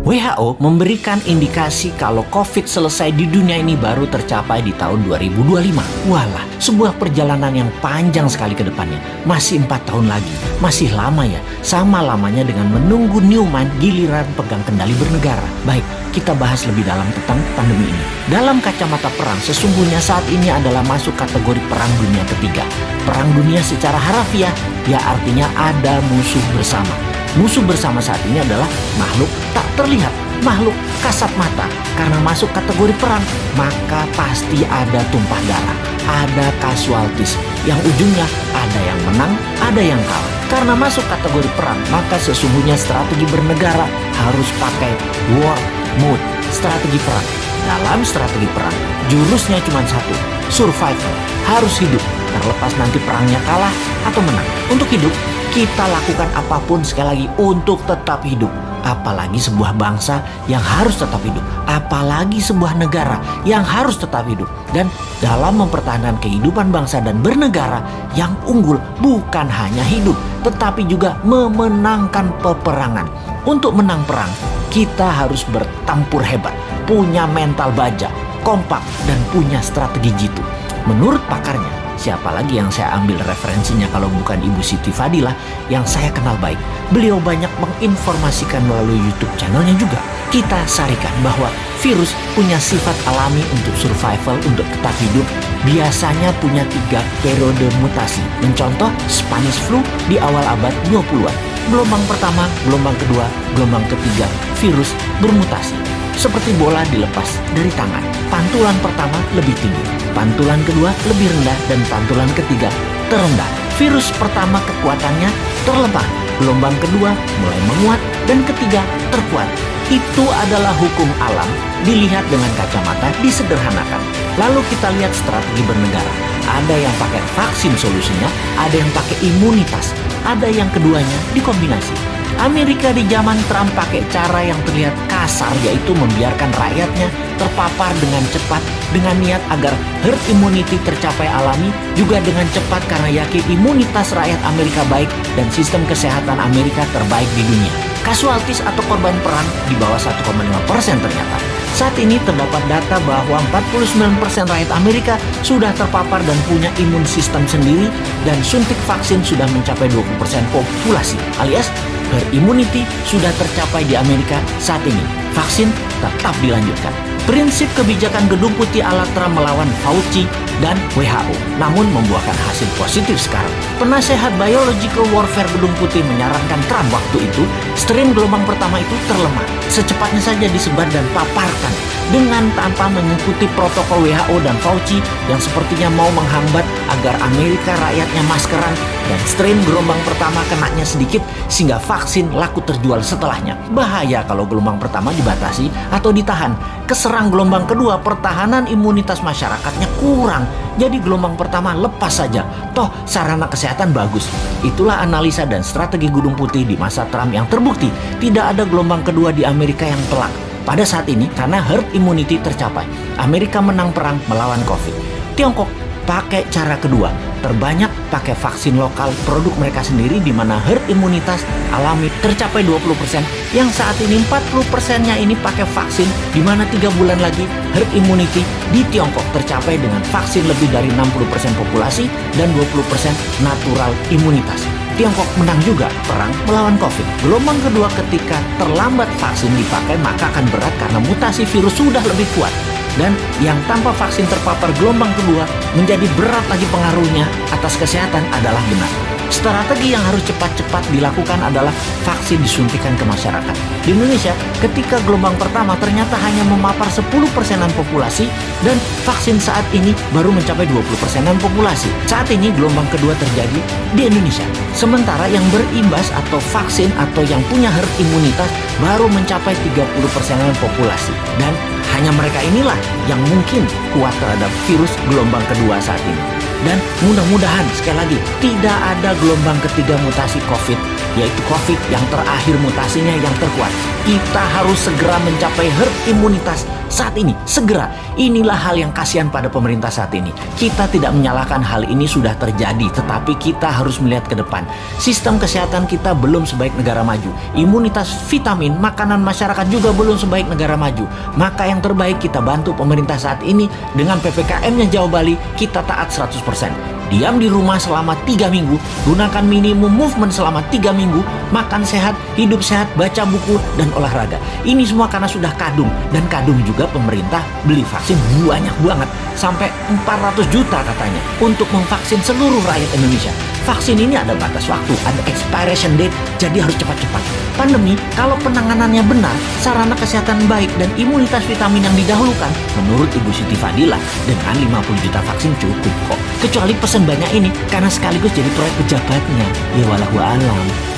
WHO memberikan indikasi kalau COVID selesai di dunia ini baru tercapai di tahun 2025. Walah, sebuah perjalanan yang panjang sekali ke depannya. Masih 4 tahun lagi. Masih lama ya. Sama lamanya dengan menunggu Newman giliran pegang kendali bernegara. Baik, kita bahas lebih dalam tentang pandemi ini. Dalam kacamata perang, sesungguhnya saat ini adalah masuk kategori perang dunia ketiga. Perang dunia secara harafiah, ya artinya ada musuh bersama. Musuh bersama saat ini adalah makhluk tak terlihat, makhluk kasat mata. Karena masuk kategori perang, maka pasti ada tumpah darah, ada casualties. Yang ujungnya ada yang menang, ada yang kalah. Karena masuk kategori perang, maka sesungguhnya strategi bernegara harus pakai war mode, strategi perang. Dalam strategi perang, jurusnya cuma satu, survival, harus hidup. Terlepas nanti perangnya kalah atau menang. Untuk hidup, kita lakukan apapun sekali lagi untuk tetap hidup. Apalagi sebuah bangsa yang harus tetap hidup. Apalagi sebuah negara yang harus tetap hidup. Dan dalam mempertahankan kehidupan bangsa dan bernegara, yang unggul bukan hanya hidup, tetapi juga memenangkan peperangan. Untuk menang perang, kita harus bertempur hebat, punya mental baja, kompak, dan punya strategi jitu. Menurut pakarnya, siapa lagi yang saya ambil referensinya kalau bukan Ibu Siti Fadilah yang saya kenal baik. Beliau banyak menginformasikan melalui YouTube channelnya juga. Kita sarikan bahwa virus punya sifat alami untuk survival, untuk tetap hidup. Biasanya punya 3 periode mutasi. Mencontoh Spanish flu di awal abad 20-an. Gelombang pertama, gelombang kedua, gelombang ketiga, virus bermutasi. Seperti bola dilepas dari tangan. Pantulan pertama lebih tinggi, pantulan kedua lebih rendah, dan pantulan ketiga terendah. Virus pertama kekuatannya terlemah, gelombang kedua mulai menguat, dan ketiga terkuat. Itu adalah hukum alam, dilihat dengan kacamata, disederhanakan. Lalu kita lihat strategi bernegara. Ada yang pakai vaksin solusinya, ada yang pakai imunitas, ada yang keduanya dikombinasi. Amerika di zaman Trump pakai cara yang terlihat kasar, yaitu membiarkan rakyatnya terpapar dengan cepat dengan niat agar herd immunity tercapai alami, juga dengan cepat karena yakin imunitas rakyat Amerika baik dan sistem kesehatan Amerika terbaik di dunia. Casualties atau korban perang di bawah 1,5% ternyata. Saat ini terdapat data bahwa 49% rakyat Amerika sudah terpapar dan punya imun sistem sendiri, dan suntik vaksin sudah mencapai 20% populasi, alias herd immunity sudah tercapai di Amerika saat ini. Vaksin tetap dilanjutkan. Prinsip kebijakan Gedung Putih ala Trump melawan Fauci dan WHO, namun membuahkan hasil positif sekarang. Penasehat Biological Warfare Gedung Putih menyarankan Trump waktu itu, strain gelombang pertama itu terlemah. Secepatnya saja disebar dan paparkan dengan tanpa mengikuti protokol WHO dan Fauci yang sepertinya mau menghambat agar Amerika rakyatnya maskeran, dan strain gelombang pertama kenanya sedikit sehingga vaksin laku terjual setelahnya. Bahaya kalau gelombang pertama dibatasi atau ditahan. Keserang gelombang kedua, pertahanan imunitas masyarakatnya kurang. Jadi gelombang pertama lepas saja. Toh sarana kesehatan bagus. Itulah analisa dan strategi Gedung Putih di masa Trump yang terbukti tidak ada gelombang kedua di Amerika yang telak. Pada saat ini karena herd immunity tercapai, Amerika menang perang melawan COVID. Tiongkok pakai cara kedua, terbanyak pakai vaksin lokal produk mereka sendiri, di mana herd imunitas alami tercapai 20%, yang saat ini 40%-nya ini pakai vaksin, di mana 3 bulan lagi herd immunity di Tiongkok tercapai dengan vaksin lebih dari 60% populasi dan 20% natural imunitas. Tiongkok menang juga perang melawan COVID. Gelombang kedua ketika terlambat vaksin dipakai, maka akan berat karena mutasi virus sudah lebih kuat. Dan yang tanpa vaksin terpapar gelombang kedua menjadi berat lagi pengaruhnya atas kesehatan adalah benar. Strategi yang harus cepat-cepat dilakukan adalah vaksin disuntikan ke masyarakat. Di Indonesia, ketika gelombang pertama ternyata hanya memapar 10%-an populasi, dan vaksin saat ini baru mencapai 20%-an populasi. Saat ini gelombang kedua terjadi di Indonesia. Sementara yang berimbas atau vaksin atau yang punya herd imunitas baru mencapai 30%-an populasi. Dan hanya mereka inilah yang mungkin kuat terhadap virus gelombang kedua saat ini. Dan mudah-mudahan sekali lagi tidak ada gelombang ketiga mutasi COVID, yaitu COVID yang terakhir mutasinya yang terkuat. Kita harus segera mencapai herd imunitas saat ini, segera. Inilah hal yang kasihan pada pemerintah saat ini. Kita tidak menyalahkan hal ini sudah terjadi, tetapi kita harus melihat ke depan. Sistem kesehatan kita belum sebaik negara maju. Imunitas vitamin, makanan masyarakat juga belum sebaik negara maju. Maka yang terbaik kita bantu pemerintah saat ini dengan PPKM-nya Jawa Bali, kita taat 100%. Diam di rumah selama 3 minggu, gunakan minimum movement selama 3 minggu, makan sehat, hidup sehat, baca buku, dan olahraga. Ini semua karena sudah kadung, dan kadung juga pemerintah beli vaksin banyak banget, sampai 400 juta katanya, untuk memvaksin seluruh rakyat Indonesia. Vaksin ini ada batas waktu, ada expiration date, jadi harus cepat-cepat. Pandemi, kalau penanganannya benar, sarana kesehatan baik, dan imunitas vitamin yang didahulukan, menurut Ibu Siti Fadila, dengan 50 juta vaksin cukup kok. Kecuali pesan banyak ini, karena sekaligus jadi proyek pejabatnya. Ya walau alam.